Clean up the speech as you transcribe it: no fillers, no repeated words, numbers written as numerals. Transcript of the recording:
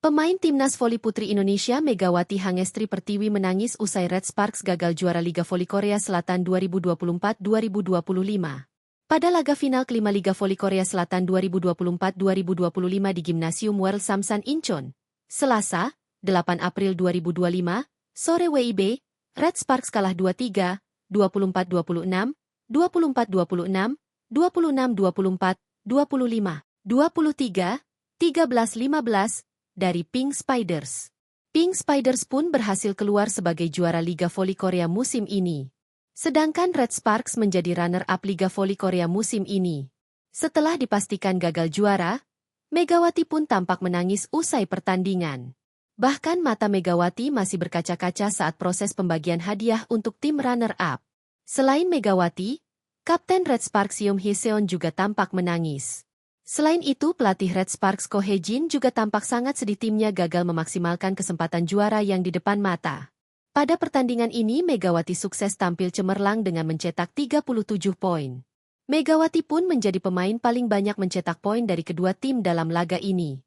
Pemain timnas voli putri Indonesia Megawati Hangestri Pertiwi menangis usai Red Sparks gagal juara Liga Voli Korea Selatan 2024-2025. Pada laga final kelima Liga Voli Korea Selatan 2024-2025 di Gimnasium World Samsan Incheon, Selasa, 8 April 2025, sore WIB, Red Sparks kalah 2-3, 24-26, 24-26, 26-24, 25, 23, 13-15, dari Pink Spiders. Pink Spiders pun berhasil keluar sebagai juara Liga Voli Korea musim ini. Sedangkan Red Sparks menjadi runner-up Liga Voli Korea musim ini. Setelah dipastikan gagal juara, Megawati pun tampak menangis usai pertandingan. Bahkan mata Megawati masih berkaca-kaca saat proses pembagian hadiah untuk tim runner-up. Selain Megawati, Kapten Red Sparks Yoon Hee-seon juga tampak menangis. Selain itu, pelatih Red Sparks Ko Hye-jin juga tampak sangat sedih timnya gagal memaksimalkan kesempatan juara yang di depan mata. Pada pertandingan ini Megawati sukses tampil cemerlang dengan mencetak 37 poin. Megawati pun menjadi pemain paling banyak mencetak poin dari kedua tim dalam laga ini.